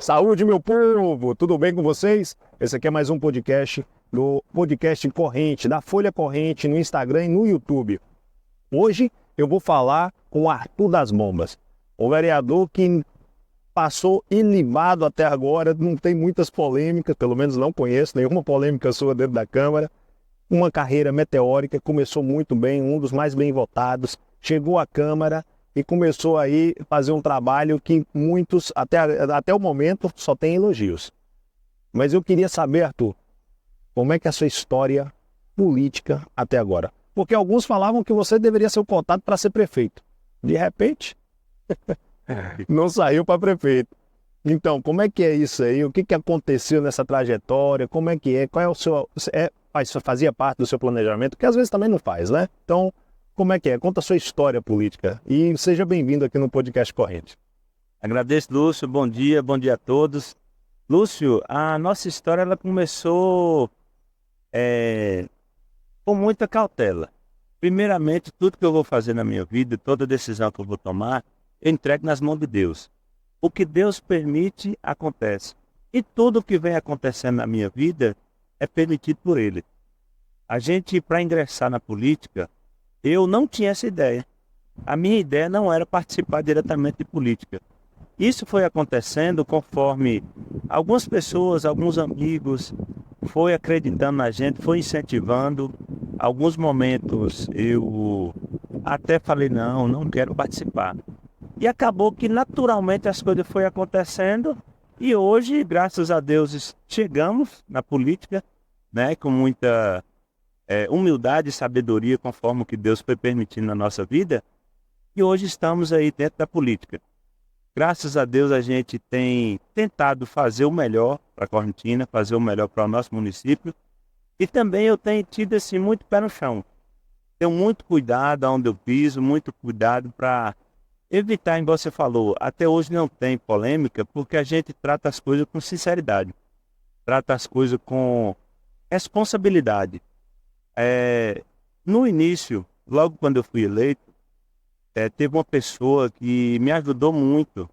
Saúde, meu povo! Tudo bem com vocês? Esse aqui é mais um podcast do Podcast Corrente, da Folha Corrente, no Instagram e no YouTube. Hoje eu vou falar com o Arthur das Bombas, o vereador que passou ilibado até agora, não tem muitas polêmicas, pelo menos não conheço nenhuma polêmica sua dentro da Câmara. Uma carreira meteórica, começou muito bem, um dos mais bem votados, chegou à Câmara e começou aí a fazer um trabalho que muitos, até o momento, só tem elogios. Mas eu queria saber, Arthur, como é que é a sua história política até agora? Porque alguns falavam que você deveria ser o cotado para ser prefeito. De repente, não saiu para prefeito. Então, como é que é isso aí? O que aconteceu nessa trajetória? Como é que é? Qual é o seu... Isso fazia parte do seu planejamento? Que às vezes também não faz, né? Então, como é que é? Conta a sua história política e seja bem-vindo aqui no Podcast Corrente. Agradeço, Lúcio. Bom dia a todos. Lúcio, a nossa história ela começou com muita cautela. Primeiramente, tudo que eu vou fazer na minha vida, toda decisão que eu vou tomar, eu entrego nas mãos de Deus. O que Deus permite, acontece. E tudo que vem acontecendo na minha vida é permitido por Ele. A gente, para ingressar na política, eu não tinha essa ideia. A minha ideia não era participar diretamente de política. Isso foi acontecendo conforme algumas pessoas, alguns amigos, foi acreditando na gente, foi incentivando. Alguns momentos eu até falei, não quero participar. E acabou que naturalmente as coisas foram acontecendo e hoje, graças a Deus, chegamos na política, né, com muita humildade e sabedoria, conforme o que Deus foi permitindo na nossa vida. E hoje estamos aí dentro da política. Graças a Deus a gente tem tentado fazer o melhor para a Correntina, fazer o melhor para o nosso município. E também eu tenho tido assim, muito pé no chão. Tenho muito cuidado onde eu piso, muito cuidado para evitar, como você falou, até hoje não tem polêmica, porque a gente trata as coisas com sinceridade. Trata as coisas com responsabilidade. No início, logo quando eu fui eleito, teve uma pessoa que me ajudou muito,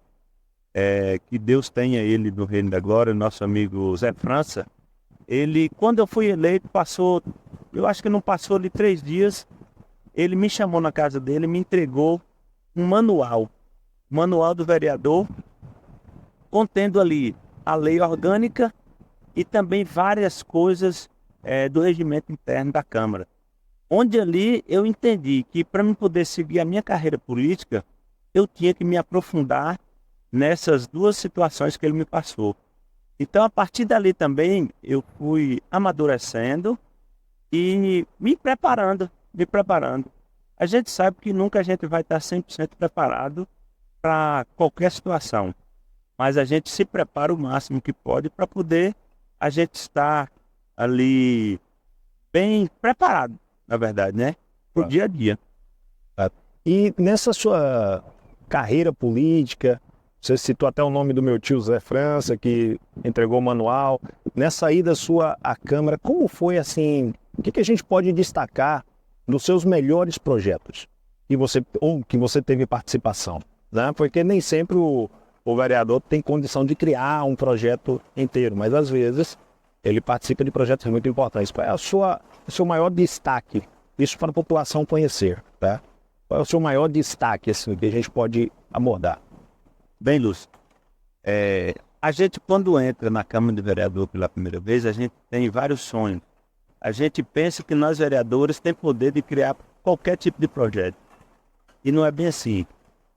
que Deus tenha ele no reino da glória, nosso amigo Zé França. Ele, quando eu fui eleito, eu acho que não passou ali 3 dias, ele me chamou na casa dele, me entregou um manual do vereador, contendo ali a lei orgânica e também várias coisas do regimento interno da Câmara. Onde ali eu entendi que para mim poder seguir a minha carreira política, eu tinha que me aprofundar nessas duas situações que ele me passou. Então, a partir dali também, eu fui amadurecendo e me preparando. A gente sabe que nunca a gente vai estar 100% preparado para qualquer situação, mas a gente se prepara o máximo que pode para poder a gente estar ali bem preparado, na verdade, né? Pro dia a dia. E nessa sua carreira política, você citou até o nome do meu tio Zé França, que entregou o manual. Nessa ida sua à Câmara, como foi assim? O que a gente pode destacar dos seus melhores projetos que você teve participação, né? Porque nem sempre o vereador tem condição de criar um projeto inteiro, mas às vezes ele participa de projetos muito importantes. Qual é o seu maior destaque? Isso para a população conhecer, tá? Qual é o seu maior destaque assim, que a gente pode abordar? Bem, Lúcio, a gente quando entra na Câmara de Vereador pela primeira vez, a gente tem vários sonhos. A gente pensa que nós vereadores temos poder de criar qualquer tipo de projeto. E não é bem assim.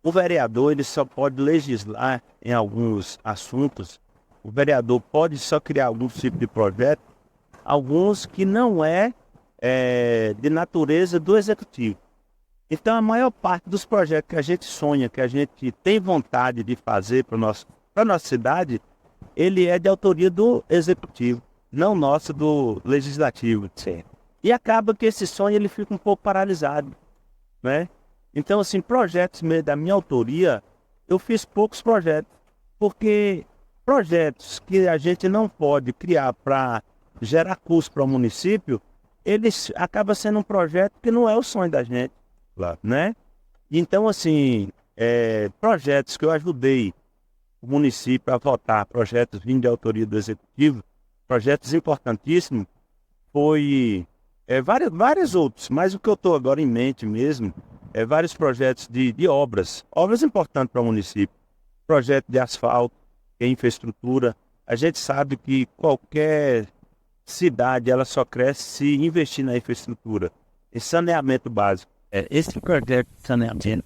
O vereador ele só pode legislar em alguns assuntos. O vereador pode só criar algum tipo de projeto, alguns que não é de natureza do executivo. Então, a maior parte dos projetos que a gente sonha, que a gente tem vontade de fazer para a nossa cidade, ele é de autoria do executivo, não nosso do legislativo. Sim. E acaba que esse sonho ele fica um pouco paralisado, né? Então, assim, projetos mesmo da minha autoria, eu fiz poucos projetos, porque projetos que a gente não pode criar para gerar custo para o município, eles acabam sendo um projeto que não é o sonho da gente. Claro. Né? Então, assim, projetos que eu ajudei o município a votar projetos vindo de autoria do Executivo, projetos importantíssimos, foi vários outros, mas o que eu estou agora em mente mesmo é vários projetos de obras importantes para o município. Projeto de asfalto, infraestrutura. A gente sabe que qualquer cidade ela só cresce se investir na infraestrutura, em saneamento básico. Esse projeto de saneamento,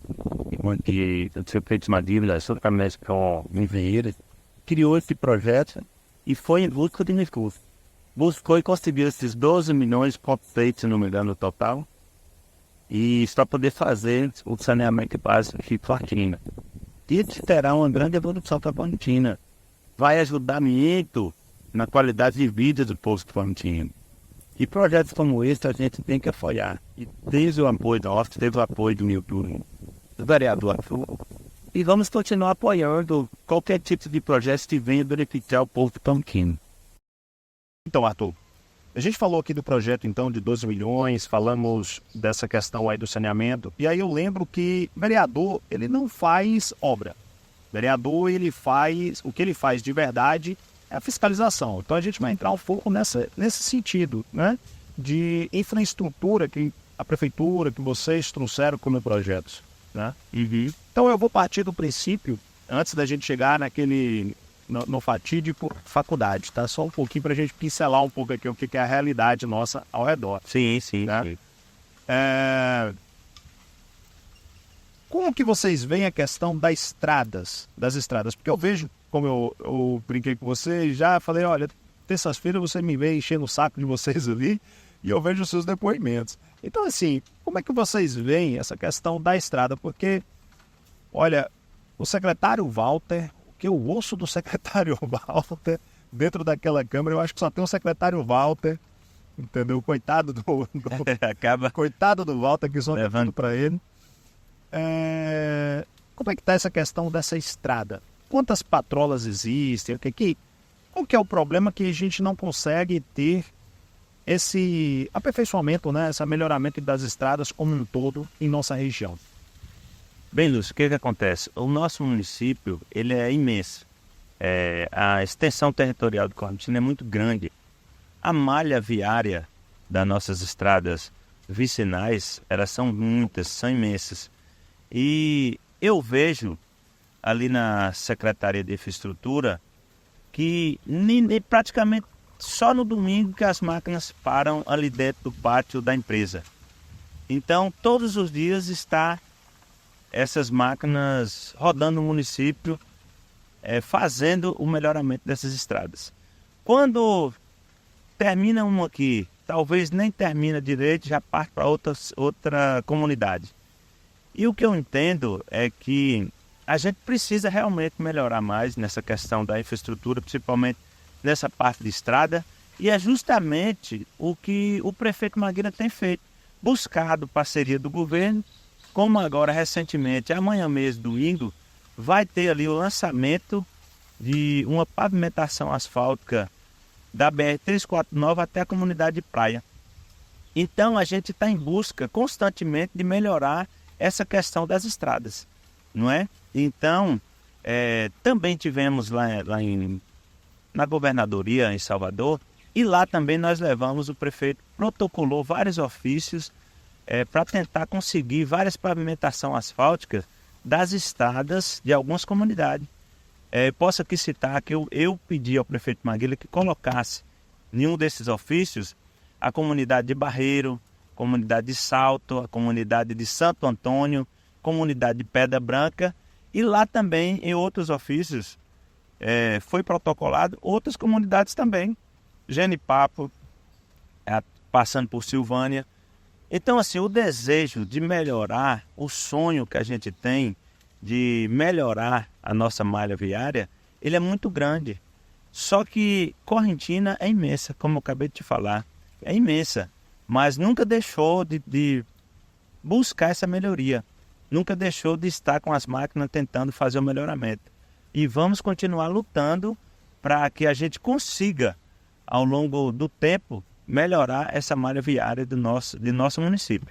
onde você fez uma dívida justamente com o engenheiro, criou esse projeto e foi em busca de recursos. Buscou e conseguiu esses 12 milhões feitos, se não me engano, no total, e para poder fazer o saneamento básico de Plantina. Isso terá uma grande evolução para Plantina. Vai ajudar muito na qualidade de vida do povo de Plantina. E projetos como esse a gente tem que apoiar. E teve o apoio nosso, teve o apoio do Milton, do vereador Arthur. E vamos continuar apoiando qualquer tipo de projeto que venha beneficiar o povo de Plantina. Então, Arthur, a gente falou aqui do projeto, então, de 12 milhões, falamos dessa questão aí do saneamento, e aí eu lembro que vereador, ele não faz obra. Vereador, ele faz, o que ele faz de verdade é a fiscalização. Então a gente vai entrar um pouco nesse sentido, né? De infraestrutura que a prefeitura, que vocês trouxeram como projetos, né? Uhum. Então eu vou partir do princípio, antes da gente chegar no fatídico faculdade, tá? Só um pouquinho para a gente pincelar um pouco aqui o que é a realidade nossa ao redor. Sim. Né? Sim. Como que vocês veem a questão das estradas? Porque eu vejo, como eu brinquei com você, já falei, olha, terças-feiras você me vê enchendo o saco de vocês ali e eu vejo os seus depoimentos. Então, assim, como é que vocês veem essa questão da estrada? Porque, olha, o secretário Walter, o que eu ouço do secretário Walter dentro daquela Câmara, eu acho que só tem o secretário Walter, entendeu? Coitado do coitado do Walter, que só levando para ele. Como é que está essa questão dessa estrada? Quantas patrolas existem? Qual que é o problema que a gente não consegue ter esse aperfeiçoamento, né? Esse melhoramento das estradas como um todo em nossa região? Bem, Lúcio, o que acontece? O nosso município, ele é imenso. A extensão territorial do Correntina é muito grande. A malha viária das nossas estradas vicinais, elas são muitas, são imensas. E eu vejo ali na Secretaria de Infraestrutura que praticamente só no domingo que as máquinas param ali dentro do pátio da empresa. Então, todos os dias está essas máquinas rodando no município, fazendo o melhoramento dessas estradas. Quando termina uma aqui, talvez nem termina direito, já parte para outra comunidade. E o que eu entendo é que a gente precisa realmente melhorar mais nessa questão da infraestrutura, principalmente nessa parte de estrada, e é justamente o que o prefeito Maguila tem feito, buscado parceria do governo, como agora recentemente, amanhã mesmo, domingo, vai ter ali o lançamento de uma pavimentação asfáltica da BR-349 até a comunidade de Praia. Então a gente está em busca constantemente de melhorar essa questão das estradas, não é? Então, também tivemos lá na governadoria em Salvador, e lá também nós levamos, o prefeito protocolou vários ofícios para tentar conseguir várias pavimentações asfálticas das estradas de algumas comunidades. Posso aqui citar que eu pedi ao prefeito Maguila que colocasse em um desses ofícios a comunidade de Barreiro, comunidade de Salto, a comunidade de Santo Antônio, comunidade de Pedra Branca, e lá também em outros ofícios foi protocolado outras comunidades também, Genipapo, passando por Silvânia. Então, assim, o desejo de melhorar, o sonho que a gente tem de melhorar a nossa malha viária, ele é muito grande. Só que Correntina é imensa, como eu acabei de te falar, é imensa, mas nunca deixou de buscar essa melhoria, nunca deixou de estar com as máquinas tentando fazer o melhoramento. E vamos continuar lutando para que a gente consiga, ao longo do tempo, melhorar essa malha viária de nosso município.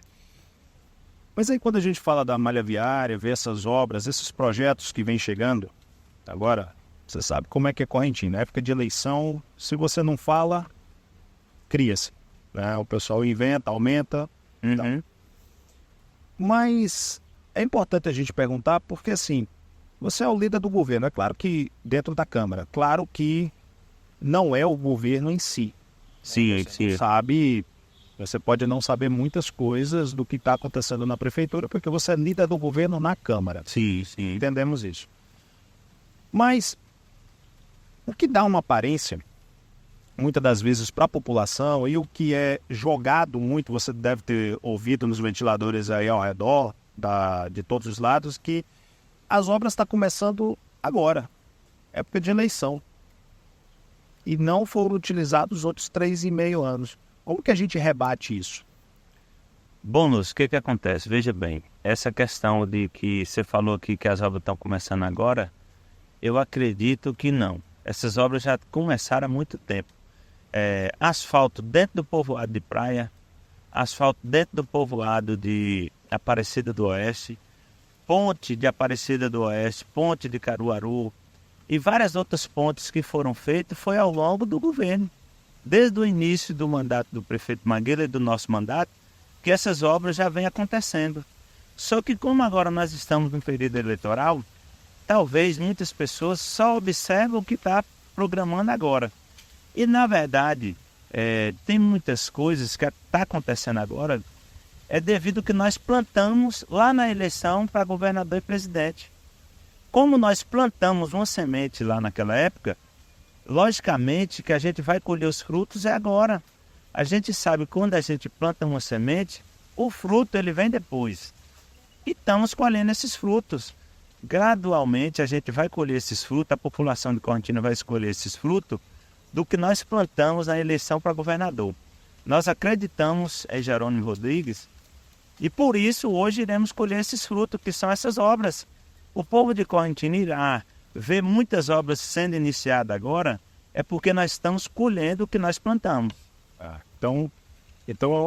Mas aí quando a gente fala da malha viária, vê essas obras, esses projetos que vêm chegando, Agora, você sabe como é que é correntinho. Na época de eleição, se você não fala, cria-se. Né? O pessoal inventa, aumenta. Uhum. Mas é importante a gente perguntar, porque assim, você é o líder do governo, é claro que dentro da Câmara. Claro que não é o governo em si. Sim, Você sim. sabe, você pode não saber muitas coisas do que está acontecendo na prefeitura, porque você é líder do governo na Câmara. Sim, sim. Entendemos isso. Mas o que dá uma aparência, muitas das vezes, para a população, e o que é jogado muito, você deve ter ouvido nos ventiladores aí ao redor, de todos os lados, que as obras estão começando agora, época de eleição. E não foram utilizados os outros 3,5 anos. Como que a gente rebate isso? Bom, Lúcio, o que acontece? Veja bem, essa questão de que você falou aqui que as obras estão começando agora, eu acredito que não. Essas obras já começaram há muito tempo. Asfalto dentro do povoado de Praia, asfalto dentro do povoado de Aparecida do Oeste, ponte de Aparecida do Oeste, ponte de Caruaru e várias outras pontes que foram feitas foi ao longo do governo. Desde o início do mandato do prefeito Mangueira e do nosso mandato, que essas obras já vêm acontecendo. Só que como agora nós estamos no período eleitoral, talvez muitas pessoas só observam o que está programando agora. E na verdade, tem muitas coisas que está acontecendo agora, devido ao que nós plantamos lá na eleição para governador e presidente. Como nós plantamos uma semente lá naquela época, logicamente que a gente vai colher os frutos agora. A gente sabe que quando a gente planta uma semente, o fruto ele vem depois. E estamos colhendo esses frutos. Gradualmente a gente vai colher esses frutos, a população de Correntina vai escolher esses frutos do que nós plantamos na eleição para governador. Nós acreditamos em Jerônimo Rodrigues e por isso hoje iremos colher esses frutos, que são essas obras. O povo de Correntina irá ver muitas obras sendo iniciadas agora, é porque nós estamos colhendo o que nós plantamos. Então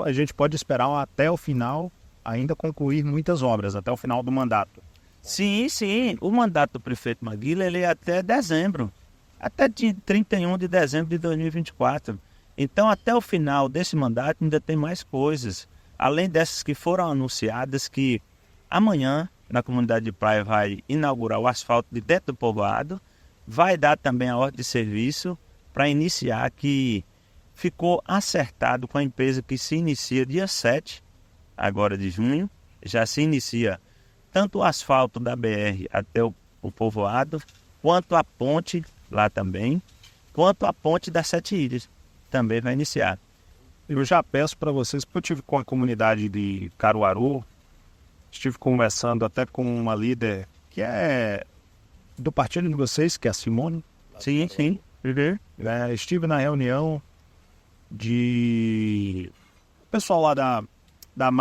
a gente pode esperar até o final, ainda concluir muitas obras, até o final do mandato. Sim, sim. O mandato do prefeito Maguila ele é até dezembro. Até 31 de dezembro de 2024. Então, até o final desse mandato ainda tem mais coisas. Além dessas que foram anunciadas, que amanhã, na comunidade de Praia, vai inaugurar o asfalto de dentro do povoado. Vai dar também a ordem de serviço para iniciar, que ficou acertado com a empresa que se inicia dia 7, agora de junho. Já se inicia tanto o asfalto da BR até o povoado, quanto a ponte lá também, quanto a ponte das 7 Ilhas também vai iniciar. Eu já peço para vocês, porque eu estive com a comunidade de Caruaru, estive conversando até com uma líder que é do partido de vocês, que é a Simone. Sim, sim. Uhum. Estive na reunião de pessoal lá da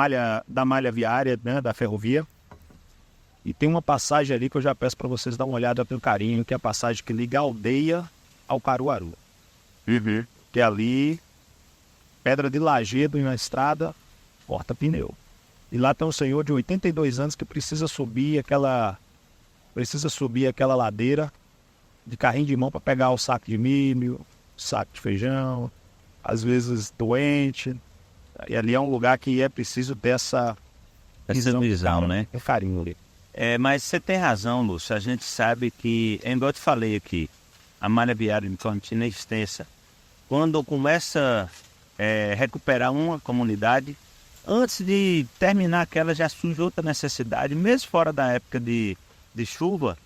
malha viária, né, da ferrovia. E tem uma passagem ali que eu já peço para vocês dar uma olhada pelo carinho, que é a passagem que liga a aldeia ao Caruaru. Uhum. Que é ali, pedra de lajedo na estrada, porta-pneu. E lá tem um senhor de 82 anos que precisa subir aquela ladeira de carrinho de mão para pegar o saco de milho, saco de feijão, às vezes doente. E ali é um lugar que é preciso ter essa visão, né? Um carinho ali. Mas você tem razão, Lúcio. A gente sabe que, igual eu te falei aqui, a malha viária de Correntina é extensa. Quando começa a recuperar uma comunidade, antes de terminar aquela já surge outra necessidade, mesmo fora da época de chuva,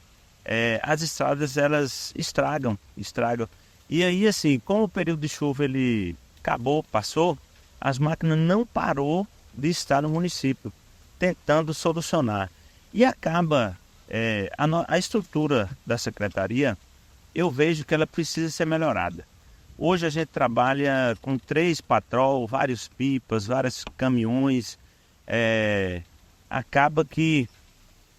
as estradas elas estragam. E aí, assim, como o período de chuva ele acabou, passou, as máquinas não parou de estar no município, tentando solucionar. E acaba, a estrutura da secretaria, eu vejo que ela precisa ser melhorada. Hoje a gente trabalha com 3 patrol, vários pipas, vários caminhões. Acaba que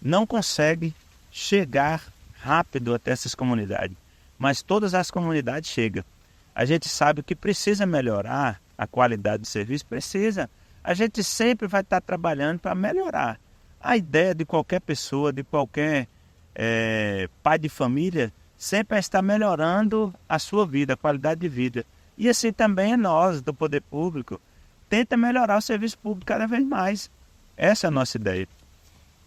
não consegue chegar rápido até essas comunidades. Mas todas as comunidades chegam. A gente sabe que precisa melhorar a qualidade do serviço, precisa. A gente sempre vai estar trabalhando para melhorar. A ideia de qualquer pessoa, de qualquer pai de família, sempre a estar melhorando a sua vida, a qualidade de vida. E assim também é nós, do poder público, tenta melhorar o serviço público cada vez mais. Essa é a nossa ideia.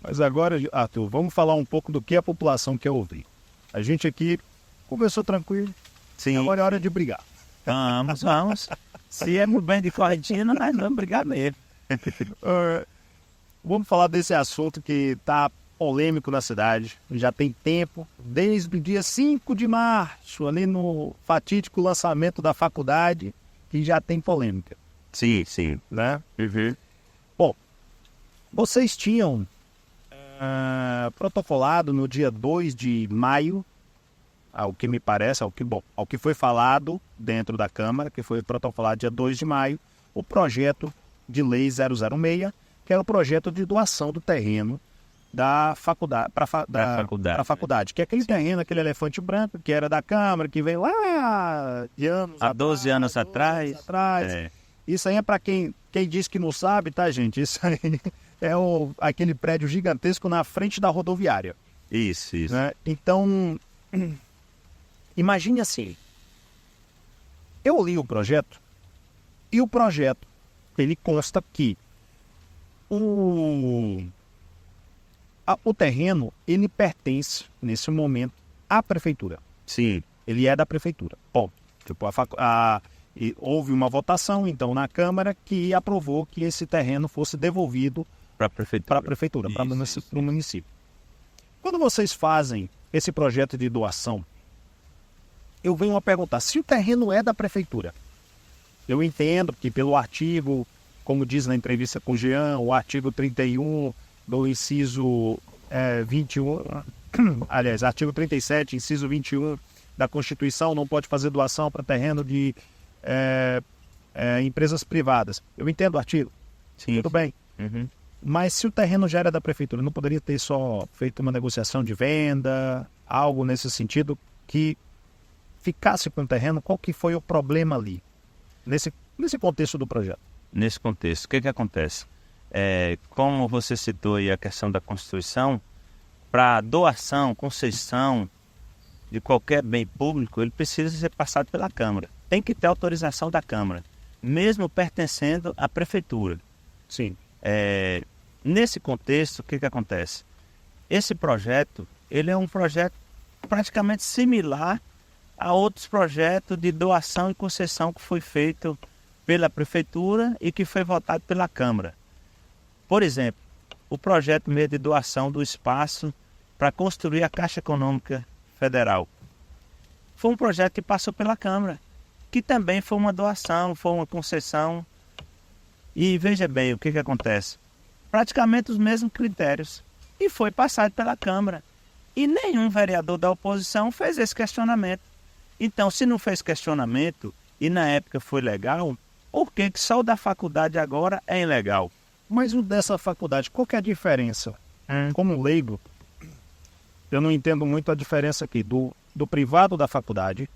Mas agora, Arthur, vamos falar um pouco do que a população quer ouvir. A gente aqui conversou tranquilo, Sim. agora é hora de brigar. Vamos. Se é muito bem de Correntina, nós vamos brigar mesmo. Vamos falar desse assunto que está polêmico na cidade. Já tem tempo, desde o dia 5 de março, ali no fatídico lançamento da faculdade, que já tem polêmica, Sim. né? Uhum. Bom, vocês tinham protocolado no dia 2 de maio, ao que me parece, ao que foi falado dentro da Câmara, que foi protocolado dia 2 de maio, o projeto de lei 006, que era o projeto de doação do terreno da faculdade, para a faculdade, que é aquele terreno, aquele elefante branco, que era da Câmara, que veio lá de anos Há 12 anos atrás. É. Isso aí é para quem diz que não sabe, tá, gente? Isso aí é aquele prédio gigantesco na frente da rodoviária. Isso. Né? Então, imagine assim, eu li o projeto, e o projeto, ele consta que o terreno, ele pertence, nesse momento, à prefeitura. Sim. Ele é da prefeitura. Bom, tipo, e houve uma votação, então, na Câmara, que aprovou que esse terreno fosse devolvido para a prefeitura, para o município. Quando vocês fazem esse projeto de doação, eu venho a perguntar, se o terreno é da prefeitura, eu entendo que pelo artigo, como diz na entrevista com o Jean, o artigo 31 do inciso 21, aliás, artigo 37, inciso 21 da Constituição, não pode fazer doação para terreno de empresas privadas. Eu entendo o artigo, Sim. tudo bem. Uhum. Mas se o terreno já era da prefeitura, não poderia ter só feito uma negociação de venda, algo nesse sentido, que ficasse com o terreno? Qual que foi o problema ali, nesse contexto do projeto? Nesse contexto, o que acontece? Como você citou aí a questão da Constituição, para doação, concessão de qualquer bem público, ele precisa ser passado pela Câmara. Tem que ter autorização da Câmara, mesmo pertencendo à prefeitura. Sim. Nesse contexto, o que acontece? Esse projeto, ele é um projeto praticamente similar a outros projetos de doação e concessão que foi feito pela prefeitura e que foi votado pela Câmara. Por exemplo, o projeto mesmo de doação do espaço para construir a Caixa Econômica Federal. Foi um projeto que passou pela Câmara, que também foi uma doação, foi uma concessão. E veja bem o que acontece. Praticamente os mesmos critérios. E foi passado pela Câmara. E nenhum vereador da oposição fez esse questionamento. Então, se não fez questionamento e na época foi legal, por que só o da faculdade agora é ilegal? Mas o dessa faculdade, qual que é a diferença? Como leigo, eu não entendo muito a diferença aqui do privado da faculdade,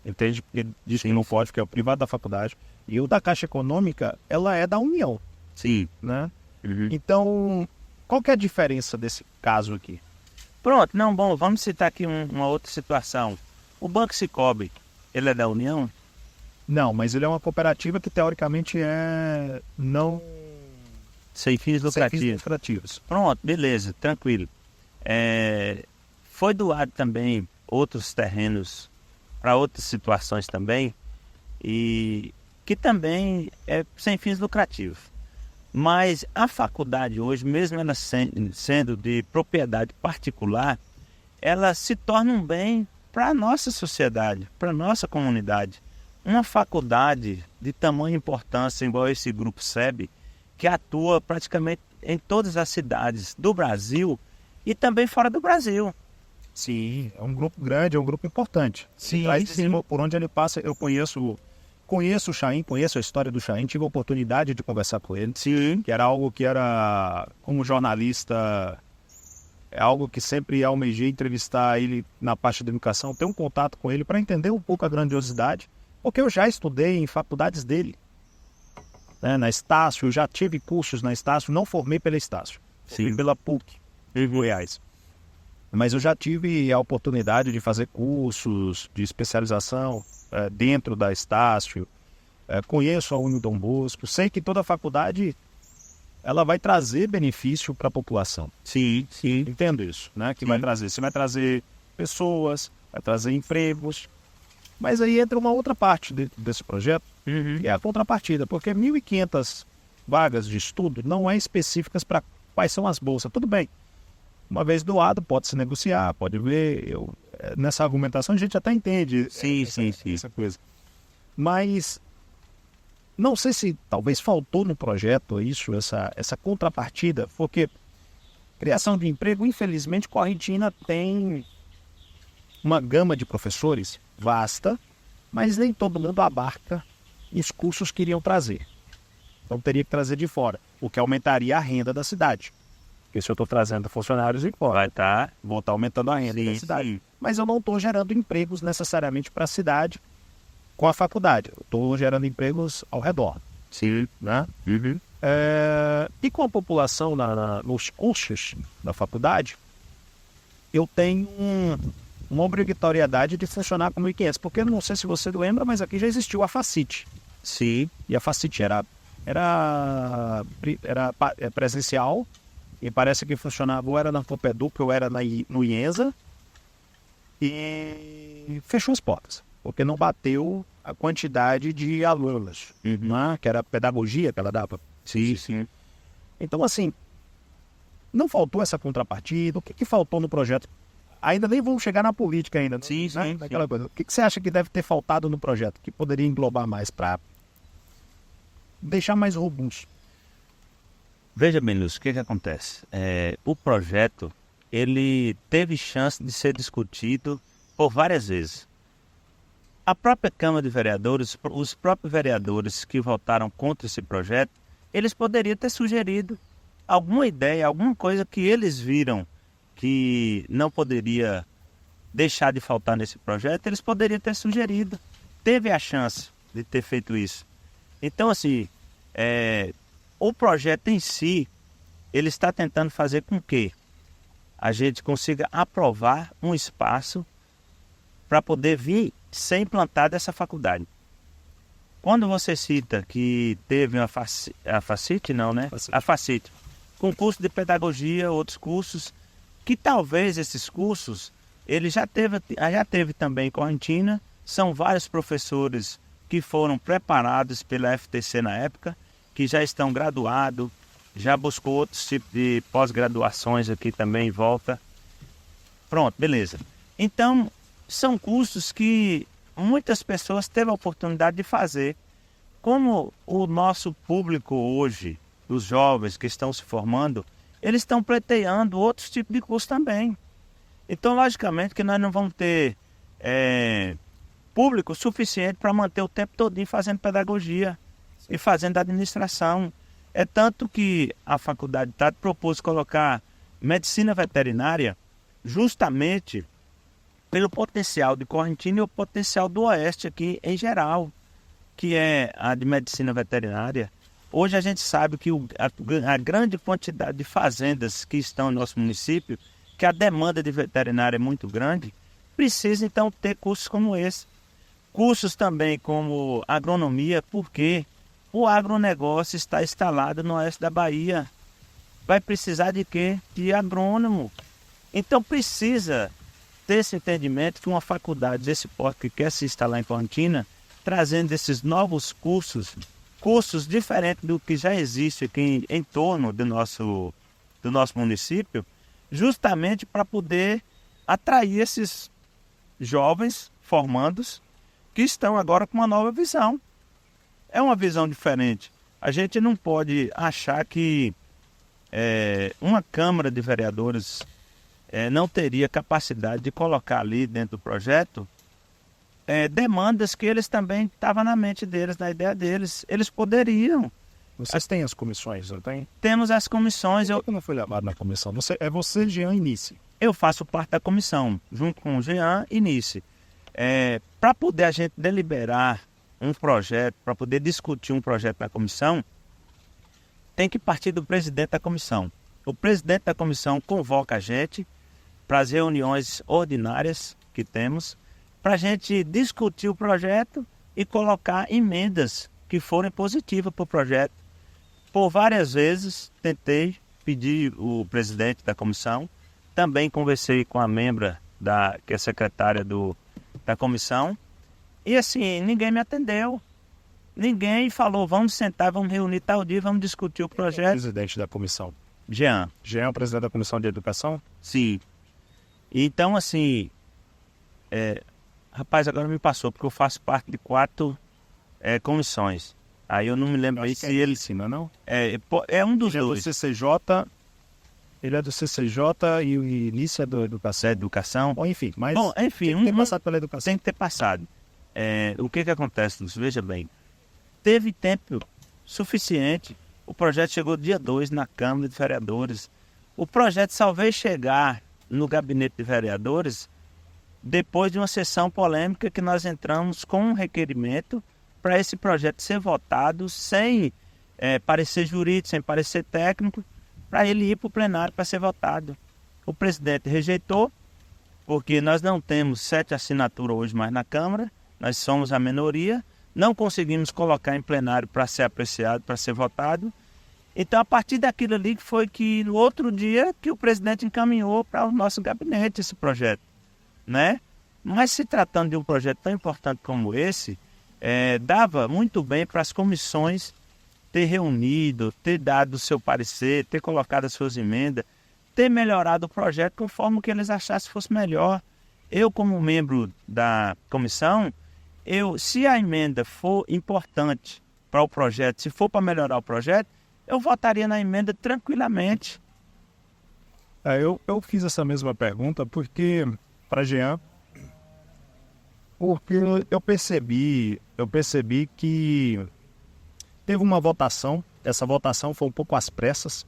entende? Porque diz que não pode, porque é o privado da faculdade, e o da Caixa Econômica, ela é da União. Sim. Né? Uhum. Então, qual que é a diferença desse caso aqui? Pronto, vamos citar aqui uma outra situação. O Banco Sicoob, ele é da União? Não, mas ele é uma cooperativa que teoricamente não sem fins lucrativos. Pronto, beleza, tranquilo. Foi doado também outros terrenos para outras situações também, e que também é sem fins lucrativos. Mas a faculdade hoje, mesmo ela sendo de propriedade particular, ela se torna um bem para a nossa sociedade, para a nossa comunidade. Uma faculdade de tamanha importância, igual esse grupo SEB, que atua praticamente em todas as cidades do Brasil e também fora do Brasil. Sim, é um grupo grande, é um grupo importante. Sim. Por onde ele passa, eu conheço o Chaim, conheço a história do Chaim, tive a oportunidade de conversar com ele. Sim. Que era algo que era, como jornalista, é algo que sempre almejei entrevistar ele na parte da educação, ter um contato com ele para entender um pouco a grandiosidade, porque eu já estudei em faculdades dele. Na Estácio, eu já tive cursos na Estácio, não formei pela Estácio, formei pela PUC, em Goiás. Mas eu já tive a oportunidade de fazer cursos de especialização dentro da Estácio, conheço a Uni Dom Bosco, sei que toda faculdade ela vai trazer benefício para a população. Sim, sim. Entendo isso, né? Que vai trazer. Você vai trazer pessoas, vai trazer empregos. Mas aí entra uma outra parte desse projeto, que é a contrapartida, porque 1.500 vagas de estudo não é específicas para quais são as bolsas. Tudo bem. Uma vez doado, pode se negociar, pode ver. Nessa argumentação a gente até entende essa coisa. Mas não sei se talvez faltou no projeto isso, essa contrapartida, porque criação de emprego, infelizmente, Correntina tem uma gama de professores vasta, mas nem todo mundo abarca os cursos que iriam trazer. Então teria que trazer de fora, o que aumentaria a renda da cidade. Porque se eu estou trazendo funcionários de fora, vou estar aumentando a renda da cidade. Sim. Mas eu não estou gerando empregos necessariamente para a cidade com a faculdade. Eu estou gerando empregos ao redor. Sim. Né? E com a população nos cursos da faculdade, eu tenho uma obrigatoriedade de funcionar com 1.500. Porque eu não sei se você lembra, mas aqui já existiu a Facite. Sim. E a Facite era presencial, e parece que funcionava ou era na Copeduc ou era no IENSA, e fechou as portas, porque não bateu a quantidade de alunos, né? Que era a pedagogia que ela dava. Sim. Então, assim, não faltou essa contrapartida. O que faltou no projeto? Ainda nem vamos chegar na política ainda. Sim. Naquela coisa. O que você acha que deve ter faltado no projeto, que poderia englobar mais para deixar mais robusto? Veja bem, Lúcio, o que acontece? O projeto, ele teve chance de ser discutido por várias vezes. A própria Câmara de Vereadores, os próprios vereadores que votaram contra esse projeto, eles poderiam ter sugerido alguma ideia, alguma coisa que eles viram que não poderia deixar de faltar nesse projeto, eles poderiam ter sugerido. Teve a chance de ter feito isso. Então, assim, o projeto em si, ele está tentando fazer com que a gente consiga aprovar um espaço para poder vir ser implantada essa faculdade. Quando você cita que teve a Facite, não, né? A Facite, com curso de pedagogia, outros cursos, que talvez esses cursos, ele já teve também em Correntina, são vários professores que foram preparados pela FTC na época, que já estão graduados, já buscou outros tipos de pós-graduações aqui também em volta. Pronto, beleza. Então, são cursos que muitas pessoas teve a oportunidade de fazer. Como o nosso público hoje, os jovens que estão se formando, eles estão pleiteando outros tipos de curso também. Então, logicamente, que nós não vamos ter público suficiente para manter o tempo todo fazendo pedagogia e fazendo administração. É tanto que a faculdade propôs colocar medicina veterinária justamente pelo potencial de Correntina e o potencial do Oeste aqui em geral, que é a de medicina veterinária. Hoje a gente sabe que a grande quantidade de fazendas que estão no nosso município, que a demanda de veterinária é muito grande, precisa então ter cursos como esse. Cursos também como agronomia, porque o agronegócio está instalado no oeste da Bahia. Vai precisar de quê? De agrônomo. Então precisa ter esse entendimento que uma faculdade desse porte que quer se instalar em Correntina, trazendo esses novos cursos diferentes do que já existe aqui em torno do nosso município, justamente para poder atrair esses jovens formandos que estão agora com uma nova visão. É uma visão diferente. A gente não pode achar que uma Câmara de Vereadores não teria capacidade de colocar ali dentro do projeto demandas que eles também estavam na mente deles, na ideia deles. Eles poderiam. Vocês têm as comissões, não tem? Temos as comissões. Por que não foi levado na comissão? Você, Jean, Inice. Eu faço parte da comissão, junto com o Jean e Inice. Para poder a gente deliberar um projeto, para poder discutir um projeto na comissão, tem que partir do presidente da comissão. O presidente da comissão convoca a gente para as reuniões ordinárias que temos, para a gente discutir o projeto e colocar emendas que forem positivas para o projeto. Por várias vezes tentei pedir o presidente da comissão, também conversei com a membra que é secretária da comissão, e assim, ninguém me atendeu. Ninguém falou, vamos sentar, vamos reunir tal dia, vamos discutir o projeto. Presidente da comissão. Jean. Jean é o presidente da comissão de educação? Sim. Então, assim, rapaz, agora me passou, porque eu faço parte de 4 comissões. Aí eu não me lembro aí se ele... ensina, não? É um dos dois. Ele é do CCJ, ele é do CCJ e o início é do educação. Educação. Bom, enfim, mas Bom, enfim, tem que ter passado pela educação. Tem que ter passado. O que acontece, Lúcio? Veja bem, teve tempo suficiente. O projeto chegou dia 2 na Câmara de Vereadores. O projeto só veio chegar no gabinete de vereadores depois de uma sessão polêmica que nós entramos com um requerimento para esse projeto ser votado sem parecer jurídico, sem parecer técnico, para ele ir para o plenário para ser votado. O presidente rejeitou, porque nós não temos 7 assinaturas hoje mais na Câmara, nós somos a minoria, não conseguimos colocar em plenário para ser apreciado, para ser votado. Então, a partir daquilo ali foi que no outro dia que o presidente encaminhou para o nosso gabinete esse projeto, né? Mas se tratando de um projeto tão importante como esse, dava muito bem para as comissões ter reunido, ter dado o seu parecer, ter colocado as suas emendas, ter melhorado o projeto conforme o que eles achassem fosse melhor. Eu, como membro da comissão, se a emenda for importante para o projeto, se for para melhorar o projeto, eu votaria na emenda tranquilamente. Eu fiz essa mesma pergunta porque, para Jean, porque eu percebi que teve uma votação, essa votação foi um pouco às pressas,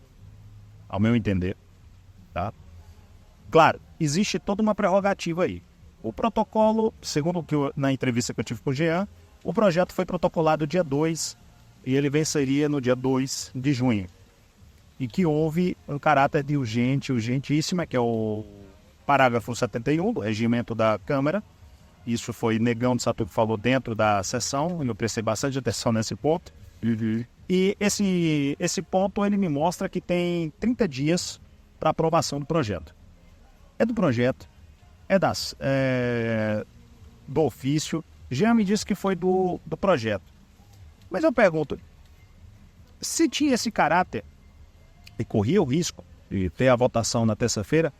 ao meu entender, tá? Claro, existe toda uma prerrogativa aí. O protocolo, segundo na entrevista que eu tive com o Jean, o projeto foi protocolado dia 2 e ele venceria no dia 2 de junho. E que houve um caráter de urgentíssima, que é o parágrafo 71 do regimento da Câmara. Isso foi Negão de Satu que falou dentro da sessão, e eu prestei bastante atenção nesse ponto. Uhum. E esse ponto ele me mostra que tem 30 dias para aprovação do projeto. É do projeto, do ofício. Jean me disse que foi do projeto. Mas eu pergunto, se tinha esse caráter e corria o risco de ter a votação na terça-feira,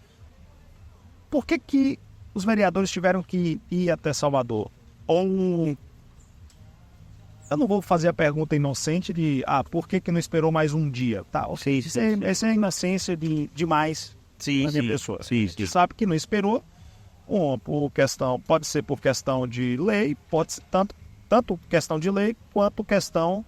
por que os vereadores tiveram que ir até Salvador? Ou eu não vou fazer a pergunta inocente de por que não esperou mais um dia? Tá, essa é a inocência demais da minha pessoa. Sim. A gente sabe que não esperou, pode ser por questão de lei, pode ser tanto questão de lei quanto questão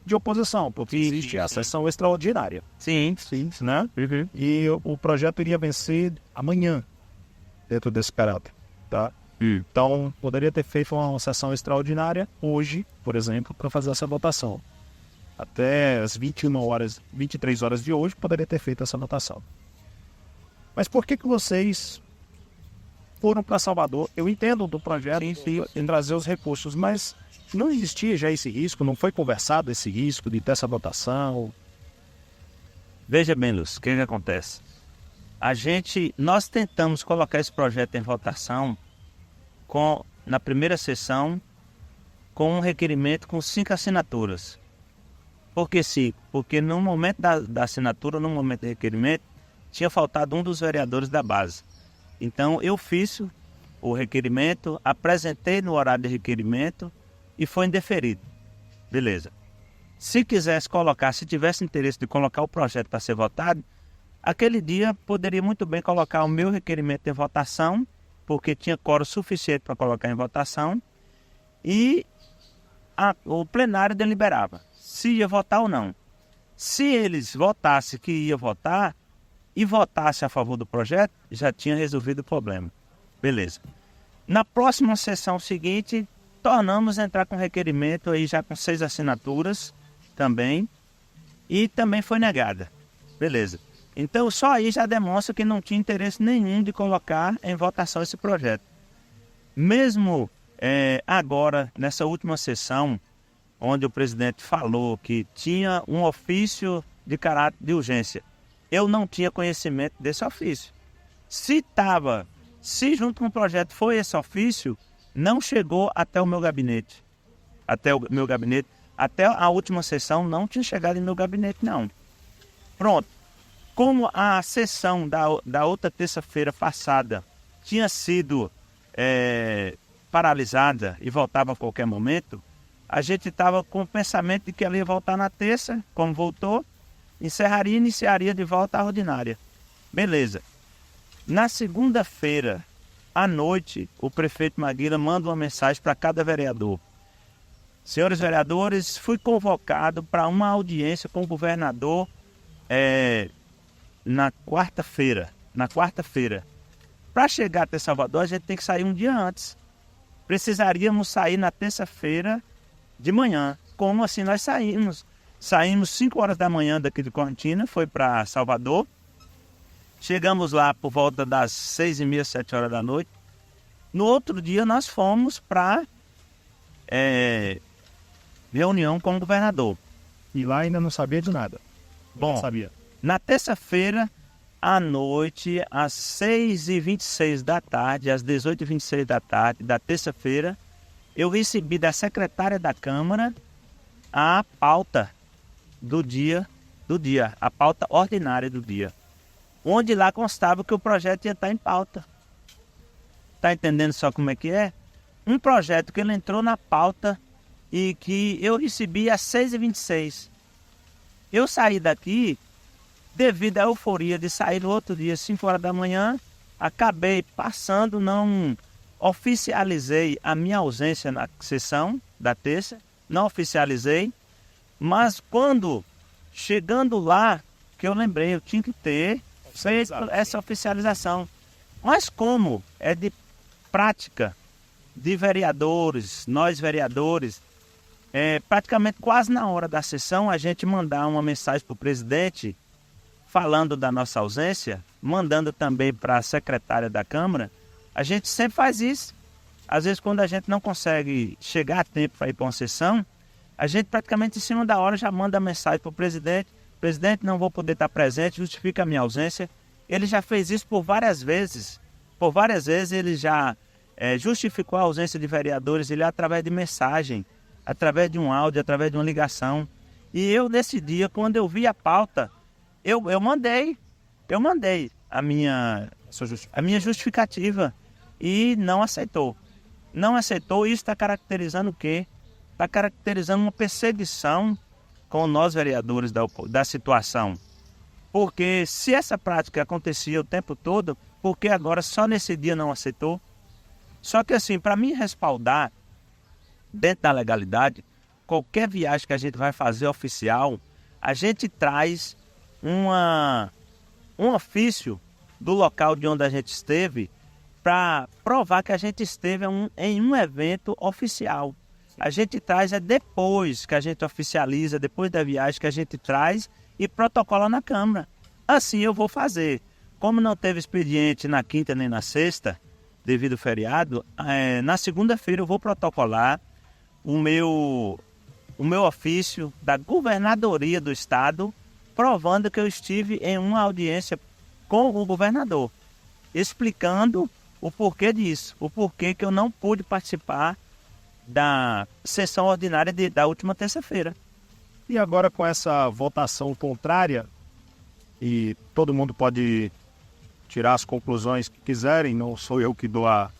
de oposição, porque existe a sessão extraordinária. Sim. Né? Uhum. E o projeto iria vencer amanhã, dentro desse caráter, tá? Então, poderia ter feito uma sessão extraordinária hoje, por exemplo, para fazer essa votação. Até as 23 horas de hoje, poderia ter feito essa votação. Mas por que vocês foram para Salvador? Eu entendo do projeto em trazer os recursos, mas não existia já esse risco? Não foi conversado esse risco de ter essa votação? Veja bem, Lúcio, o que acontece? Nós tentamos colocar esse projeto em votação na primeira sessão com um requerimento com 5 assinaturas. Por que 5? Porque no momento da assinatura, no momento do requerimento, tinha faltado um dos vereadores da base. Então eu fiz o requerimento, apresentei no horário de requerimento e foi indeferido. Beleza. Se tivesse interesse de colocar o projeto para ser votado, aquele dia poderia muito bem colocar o meu requerimento em votação, porque tinha quórum suficiente para colocar em votação, e o plenário deliberava se ia votar ou não. Se eles votassem que ia votar e votassem a favor do projeto, já tinha resolvido o problema. Beleza. Na próxima sessão seguinte, tornamos a entrar com requerimento aí já com 6 assinaturas também, e também foi negada. Beleza. Então, só aí já demonstra que não tinha interesse nenhum de colocar em votação esse projeto. Mesmo agora, nessa última sessão, onde o presidente falou que tinha um ofício de caráter de urgência, eu não tinha conhecimento desse ofício. Se junto com o projeto foi esse ofício, não chegou até o meu gabinete. Até a última sessão não tinha chegado no meu gabinete, não. Pronto. Como a sessão da outra terça-feira passada tinha sido paralisada e voltava a qualquer momento, a gente estava com o pensamento de que ela ia voltar na terça, como voltou, encerraria e iniciaria de volta à ordinária. Beleza. Na segunda-feira, à noite, o prefeito Maguila manda uma mensagem para cada vereador. Senhores vereadores, fui convocado para uma audiência com o governador na quarta-feira. Para chegar até Salvador, a gente tem que sair um dia antes. Precisaríamos sair na terça-feira de manhã. Como assim nós saímos? Saímos 5 horas da manhã daqui de Correntina, foi para Salvador. Chegamos lá por volta das 6h30, 7 horas da noite. No outro dia nós fomos para reunião com o governador. E lá ainda não sabia de nada. Bom, Sabia. na terça-feira, à noite, às 6h26 da tarde, às 18h26 da tarde, da terça-feira, eu recebi da secretária da Câmara a pauta do dia, a pauta ordinária do dia, onde lá constava que o projeto ia estar em pauta. Tá entendendo só como é que é? Um projeto que ele entrou na pauta e que eu recebi às 6h26. Eu saí daqui, devido à euforia de sair no outro dia, 5 horas da manhã, acabei passando, não oficializei a minha ausência na sessão da terça, não oficializei, mas quando, chegando lá, que eu lembrei, eu tinha que ter feito essa oficialização. Mas como é de prática de vereadores, nós vereadores, praticamente quase na hora da sessão, a gente mandar uma mensagem para o presidente falando da nossa ausência, mandando também para a secretária da Câmara, a gente sempre faz isso. Às vezes, quando a gente não consegue chegar a tempo para ir para uma sessão, a gente praticamente em cima da hora já manda mensagem para o presidente: presidente, não vou poder estar presente, justifica a minha ausência. Ele já fez isso por várias vezes. Por várias vezes ele já justificou a ausência de vereadores, ele através de mensagem, através de um áudio, através de uma ligação. E eu, nesse dia, quando eu vi a pauta, eu mandei a minha justificativa e não aceitou. Não aceitou, e isso está caracterizando o quê? Está caracterizando uma perseguição com nós vereadores da situação. Porque se essa prática acontecia o tempo todo, por que agora só nesse dia não aceitou? Só que assim, para mim respaldar, dentro da legalidade, qualquer viagem que a gente vai fazer oficial, a gente traz um ofício do local de onde a gente esteve para provar que a gente esteve em um evento oficial. A gente traz depois que a gente oficializa, depois da viagem que a gente traz e protocola na Câmara. Assim eu vou fazer. Como não teve expediente na quinta nem na sexta, devido ao feriado, na segunda-feira eu vou protocolar o meu ofício da governadoria do estado, provando que eu estive em uma audiência com o governador, explicando o porquê disso, o porquê que eu não pude participar da sessão ordinária da última terça-feira. E agora com essa votação contrária, e todo mundo pode tirar as conclusões que quiserem, não sou eu que dou a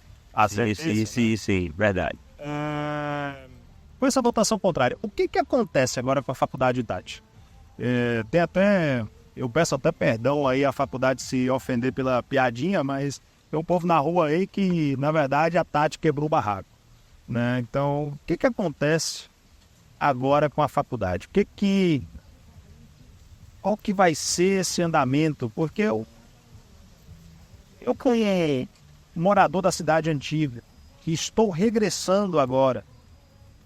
certeza. Sim, verdade. Com essa votação contrária, o que acontece agora com a faculdade Tati? Eu peço até perdão aí a faculdade se ofender pela piadinha, mas tem um povo na rua aí que, na verdade, a Tati quebrou o barraco, né? Então, o que acontece agora com a faculdade? Qual que vai ser esse andamento? Porque eu que morador da cidade antiga, que estou regressando agora,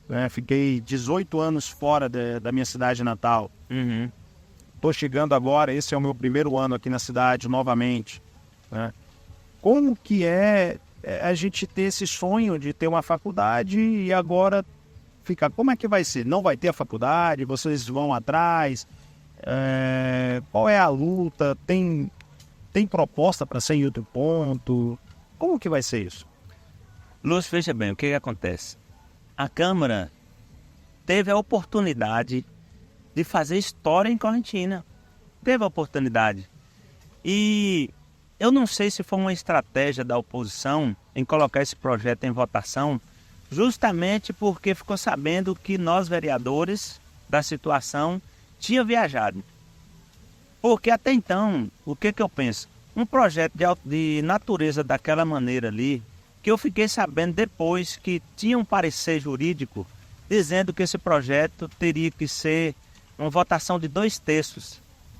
né? Fiquei 18 anos fora da minha cidade natal. Uhum. estou chegando agora, esse é o meu primeiro ano aqui na cidade novamente, né? Como que é a gente ter esse sonho de ter uma faculdade e agora ficar, como é que vai ser? Não vai ter a faculdade, vocês vão atrás, qual é a luta, tem proposta para ser em outro ponto, como que vai ser isso? Lúcio, veja bem, o que acontece? A Câmara teve a oportunidade de fazer história em Correntina. Teve a oportunidade. E eu não sei se foi uma estratégia da oposição em colocar esse projeto em votação, justamente porque ficou sabendo que nós, vereadores da situação, tinham viajado. Porque até então, o que eu penso? Um projeto de natureza daquela maneira ali, que eu fiquei sabendo depois que tinha um parecer jurídico dizendo que esse projeto teria que ser uma votação de 2/3,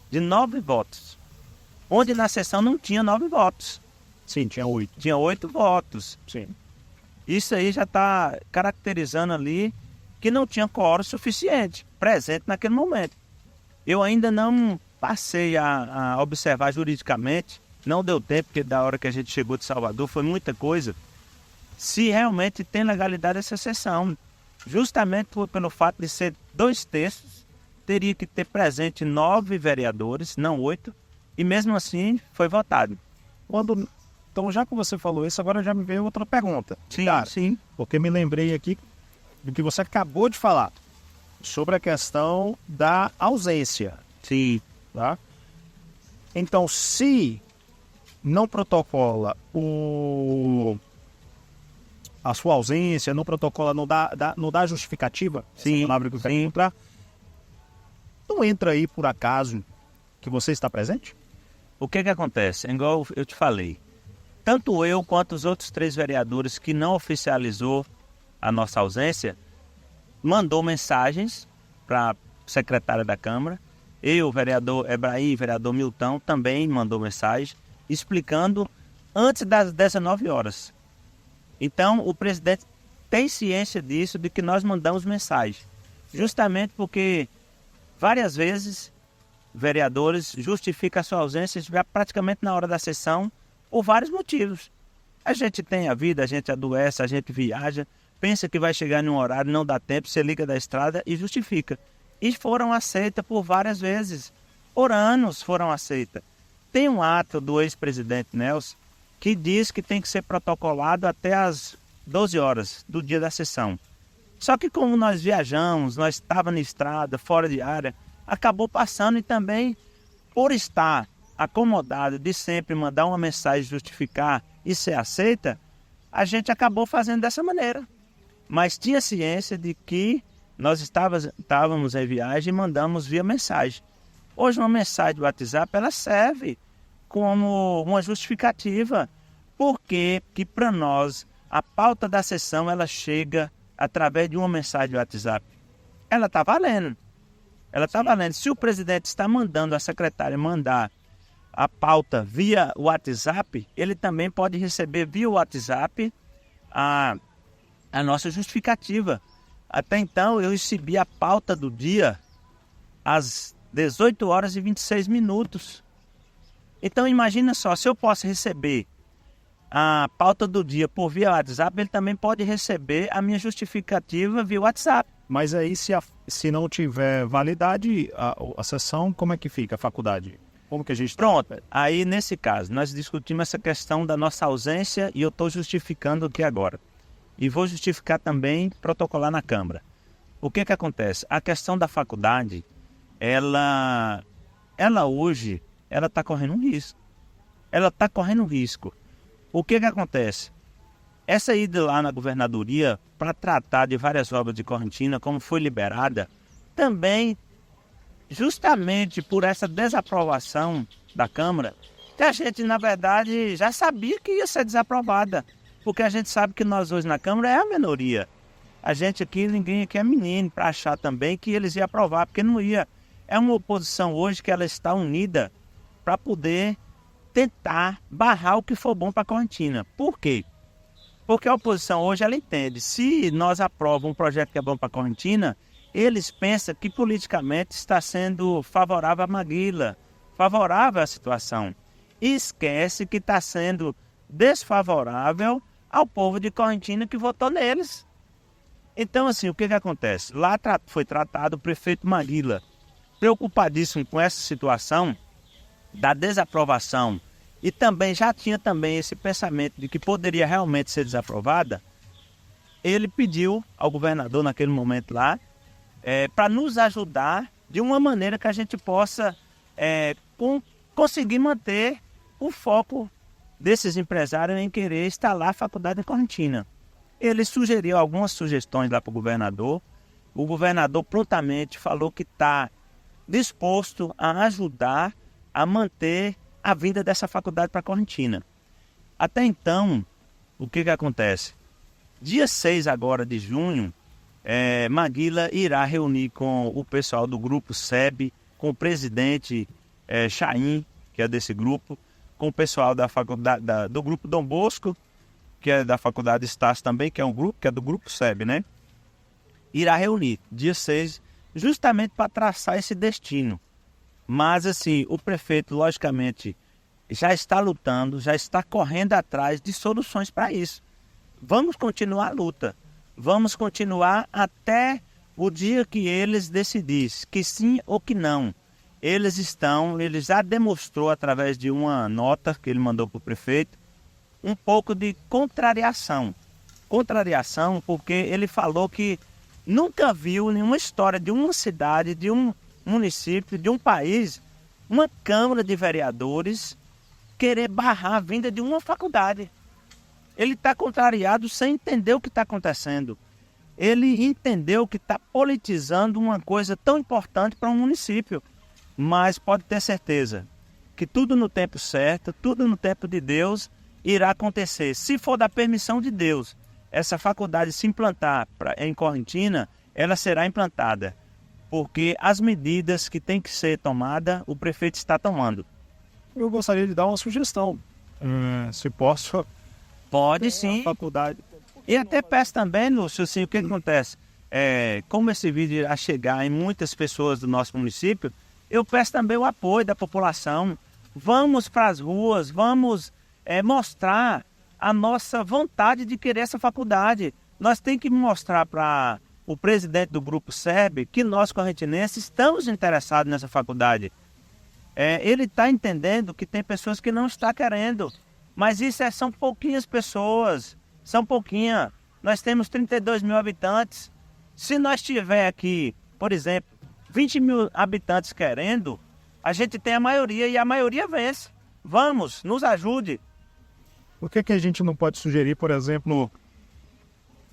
de 9 votos. Onde na sessão não tinha 9 votos. Sim, tinha 8. Tinha 8 votos. Sim. Isso aí já está caracterizando ali que não tinha quórum suficiente presente naquele momento. Eu ainda não passei a observar juridicamente, não deu tempo, porque da hora que a gente chegou de Salvador foi muita coisa, se realmente tem legalidade essa sessão. Justamente pelo fato de ser 2/3, teria que ter presente 9 vereadores, não 8, e mesmo assim foi votado. Então, já que você falou isso, agora já me veio outra pergunta. Sim, Cara, sim. porque me lembrei aqui do que você acabou de falar, sobre a questão da ausência. Sim. Tá? Então, se não protocola a sua ausência, não protocola, não dá justificativa, Sim, essa palavra que eu quero sim. encontrar, não entra aí por acaso que você está presente? O que acontece? É igual eu te falei. Tanto eu quanto os outros 3 vereadores que não oficializou a nossa ausência, mandou mensagens para a secretária da Câmara. Eu, o vereador Ebraí, o vereador Milton, também mandou mensagem explicando antes das 19 horas. Então, o presidente tem ciência disso, de que nós mandamos mensagem. Justamente porque várias vezes vereadores justificam a sua ausência já praticamente na hora da sessão por vários motivos. A gente tem a vida, a gente adoece, a gente viaja, pensa que vai chegar em um horário, não dá tempo, você liga da estrada e justifica. E foram aceitas por várias vezes, por anos foram aceitas. Tem um ato do ex-presidente Nelson que diz que tem que ser protocolado até às 12 horas do dia da sessão. Só que como nós viajamos, nós estávamos na estrada, fora de área, acabou passando, e também por estar acomodado de sempre mandar uma mensagem justificar e ser aceita, a gente acabou fazendo dessa maneira. Mas tinha ciência de que nós estávamos em viagem e mandamos via mensagem. Hoje uma mensagem do WhatsApp, ela serve como uma justificativa, porque que para nós a pauta da sessão ela chega através de uma mensagem do WhatsApp. Ela está valendo. Ela está valendo. Se o presidente está mandando a secretária mandar a pauta via WhatsApp, ele também pode receber via WhatsApp a nossa justificativa. Até então eu recebi a pauta do dia às 18 horas e 26 minutos. Então imagina só, se eu posso receber a pauta do dia por via WhatsApp, ele também pode receber a minha justificativa via WhatsApp. Mas aí, se não tiver validade a sessão, como é que fica a faculdade? Como que a gente... Pronto, aí nesse caso, nós discutimos essa questão da nossa ausência e eu estou justificando aqui agora. E vou justificar também protocolar na Câmara. O que acontece? A questão da faculdade, ela hoje, ela está correndo um risco. Ela está correndo um risco. O que acontece? Essa ida lá na governadoria para tratar de várias obras de Correntina, como foi liberada, também, justamente por essa desaprovação da Câmara, que a gente, na verdade, já sabia que ia ser desaprovada, porque a gente sabe que nós hoje na Câmara é a minoria. A gente aqui, ninguém aqui é menino para achar também que eles iam aprovar, porque não ia. É uma oposição hoje que ela está unida para poder tentar barrar o que for bom para a Correntina. Por quê? Porque a oposição hoje ela entende, se nós aprovamos um projeto que é bom para a Correntina, eles pensam que politicamente está sendo favorável a Maguila, favorável à situação. E esquece que está sendo desfavorável ao povo de Correntina que votou neles. Então, assim, o que acontece? Lá foi tratado o prefeito Maguila, preocupadíssimo com essa situação da desaprovação, e também já tinha também esse pensamento de que poderia realmente ser desaprovada. Ele pediu ao governador naquele momento lá para nos ajudar de uma maneira que a gente possa conseguir manter o foco desses empresários em querer instalar a faculdade em Correntina. Ele sugeriu algumas sugestões lá para o governador prontamente falou que está disposto a ajudar a manter a vinda dessa faculdade para Correntina. Até então, o que acontece? Dia 6 agora de junho, Maguila irá reunir com o pessoal do grupo SEB, com o presidente Chaim, que é desse grupo, com o pessoal da faculdade, do grupo Dom Bosco, que é da faculdade Estácio também, que é um grupo, que é do grupo SEB, né? Irá reunir dia 6, justamente para traçar esse destino. Mas, assim, o prefeito, logicamente, já está lutando, já está correndo atrás de soluções para isso. Vamos continuar a luta. Vamos continuar até o dia que eles decidissem que sim ou que não. Ele já demonstrou através de uma nota que ele mandou para o prefeito, um pouco de contrariação. Contrariação porque ele falou que nunca viu nenhuma história de uma cidade, de um município, de um país, uma Câmara de Vereadores querer barrar a vinda de uma faculdade. Ele está contrariado sem entender o que está acontecendo. Ele entendeu que está politizando uma coisa tão importante para um município. Mas pode ter certeza que tudo no tempo certo, tudo no tempo de Deus irá acontecer. Se for da permissão de Deus, essa faculdade se implantar em Correntina, ela será implantada. Porque as medidas que têm que ser tomadas, o prefeito está tomando. Eu gostaria de dar uma sugestão. Se posso... Pode sim. Faculdade. E até peço também, Lúcio, assim, o que acontece? Como esse vídeo irá chegar em muitas pessoas do nosso município, eu peço também o apoio da população. Vamos para as ruas, vamos mostrar a nossa vontade de querer essa faculdade. Nós temos que mostrar para o presidente do Grupo SEB que nós, correntinenses, estamos interessados nessa faculdade. Ele está entendendo que tem pessoas que não estão querendo. Mas isso são pouquinhas pessoas, são pouquinhas. Nós temos 32 mil habitantes. Se nós tiver aqui, por exemplo, 20 mil habitantes querendo, a gente tem a maioria e a maioria vence. Vamos, nos ajude. Por que a gente não pode sugerir, por exemplo,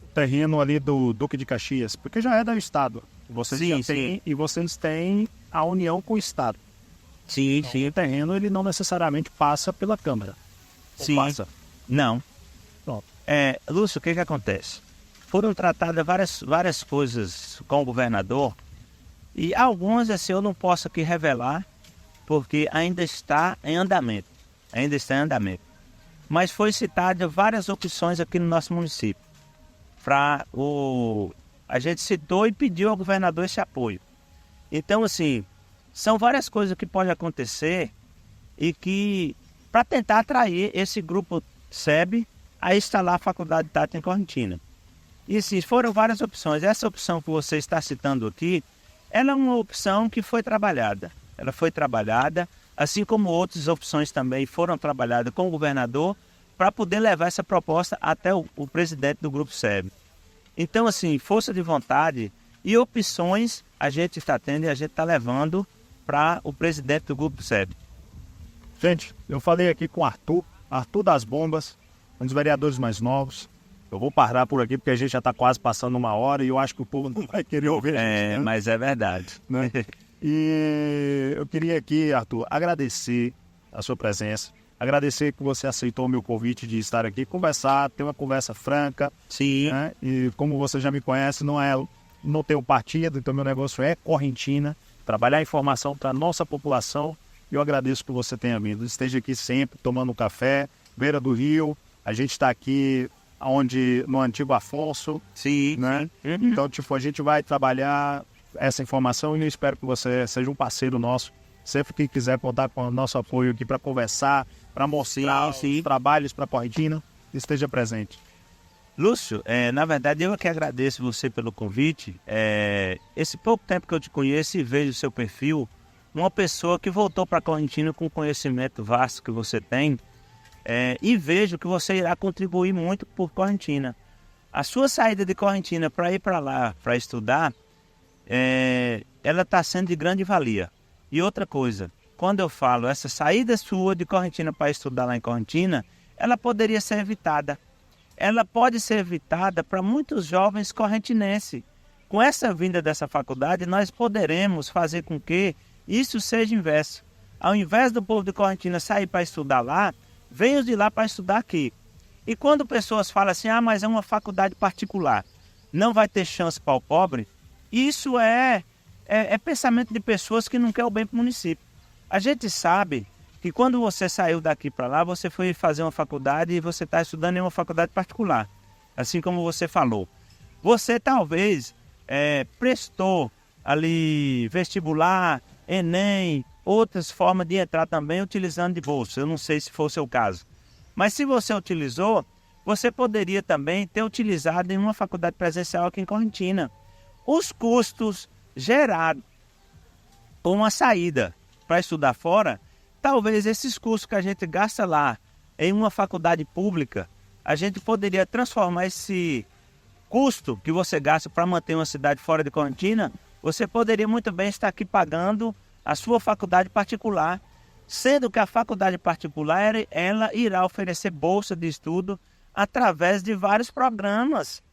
o terreno ali do Duque de Caxias? Porque já é do Estado. Vocês Sim, já têm, sim. e vocês têm a união com o Estado. Sim, O terreno ele não necessariamente passa pela Câmara. sim. Passa. Não. Pronto. Lúcio, o que acontece? Foram tratadas várias coisas com o governador e algumas assim eu não posso aqui revelar porque ainda está em andamento. Mas foi citada várias opções aqui no nosso município. A gente citou e pediu ao governador esse apoio. Então, assim, são várias coisas que podem acontecer e que, para tentar atrair esse grupo SEB a instalar a Faculdade Tati em Correntina. E assim, foram várias opções. Essa opção que você está citando aqui, ela é uma opção que foi trabalhada. Ela foi trabalhada, assim como outras opções também foram trabalhadas com o governador para poder levar essa proposta até o presidente do Grupo SEB. Então, assim, força de vontade e opções a gente está tendo e a gente está levando para o presidente do Grupo SEB. Gente, eu falei aqui com o Arthur das Bombas, um dos vereadores mais novos. Eu vou parar por aqui porque a gente já está quase passando 1 hora e eu acho que o povo não vai querer ouvir a gente, né? Mas é verdade. Né? E eu queria aqui, Arthur, agradecer a sua presença, agradecer que você aceitou o meu convite de estar aqui, conversar, ter uma conversa franca. Sim. Né? E como você já me conhece, não tenho partido, então meu negócio é Correntina, trabalhar informação para a nossa população. Eu agradeço que você tenha vindo. Esteja aqui sempre tomando um café, beira do rio. A gente está aqui onde no antigo Afonso, Sim. né? Uhum. Então, tipo, a gente vai trabalhar essa informação e eu espero que você seja um parceiro nosso. Sempre que quiser contar com o nosso apoio aqui para conversar, para mostrar Sim. os trabalhos para a Correntina, esteja presente. Lúcio, na verdade eu que agradeço você pelo convite. Esse pouco tempo que eu te conheço e vejo o seu perfil, uma pessoa que voltou para a Correntina com o conhecimento vasto que você tem, e vejo que você irá contribuir muito por Correntina. A sua saída de Correntina para ir para lá, para estudar, ela está sendo de grande valia. E outra coisa, quando eu falo essa saída sua de Correntina para estudar lá em Correntina, ela poderia ser evitada. Ela pode ser evitada para muitos jovens correntinenses. Com essa vinda dessa faculdade, nós poderemos fazer com que isso seja inverso. Ao invés do povo de Correntina sair para estudar lá, venham de lá para estudar aqui. E quando pessoas falam assim, mas é uma faculdade particular, não vai ter chance para o pobre, isso é pensamento de pessoas que não querem o bem para o município. A gente sabe que quando você saiu daqui para lá, você foi fazer uma faculdade e você está estudando em uma faculdade particular, assim como você falou. Você talvez prestou ali vestibular, Enem, outras formas de entrar também utilizando de bolsa. Eu não sei se foi o seu caso. Mas se você utilizou, você poderia também ter utilizado em uma faculdade presencial aqui em Correntina. Os custos gerados por uma saída para estudar fora, talvez esses custos que a gente gasta lá em uma faculdade pública, a gente poderia transformar esse custo que você gasta para manter uma cidade fora de Correntina, você poderia muito bem estar aqui pagando a sua faculdade particular, sendo que a faculdade particular ela irá oferecer bolsa de estudo através de vários programas.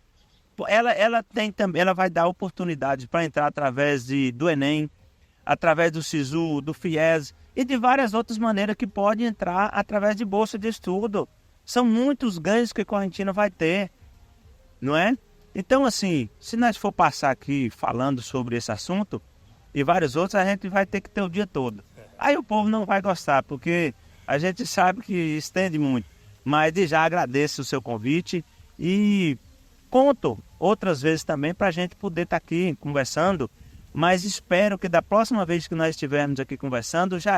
Ela vai dar oportunidades para entrar através do Enem, através do SISU, do FIES e de várias outras maneiras que pode entrar através de bolsa de estudo. São muitos ganhos que a Correntina vai ter, não é? Então, assim, se nós for passar aqui falando sobre esse assunto e vários outros, a gente vai ter que ter o dia todo. Aí o povo não vai gostar, porque a gente sabe que estende muito. Mas já agradeço o seu convite e conto outras vezes também para a gente poder estar aqui conversando. Mas espero que da próxima vez que nós estivermos aqui conversando, já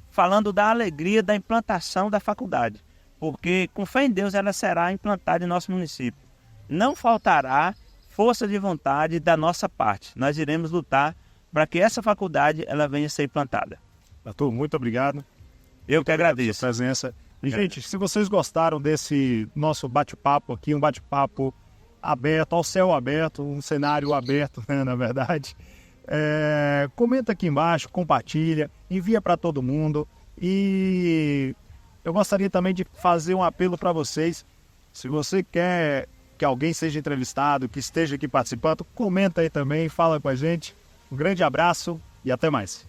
falando da alegria da implantação da faculdade. Porque, com fé em Deus, ela será implantada em nosso município. Não faltará força de vontade da nossa parte. Nós iremos lutar para que essa faculdade ela venha a ser implantada. Arthur, muito obrigado. Eu que agradeço. Pela sua presença. E, gente, se vocês gostaram desse nosso bate-papo aqui, um bate-papo aberto, ao céu aberto, um cenário aberto, né, na verdade, comenta aqui embaixo, compartilha, envia para todo mundo. E eu gostaria também de fazer um apelo para vocês. Se você quer que alguém seja entrevistado, que esteja aqui participando, comenta aí também, fala com a gente. Um grande abraço e até mais.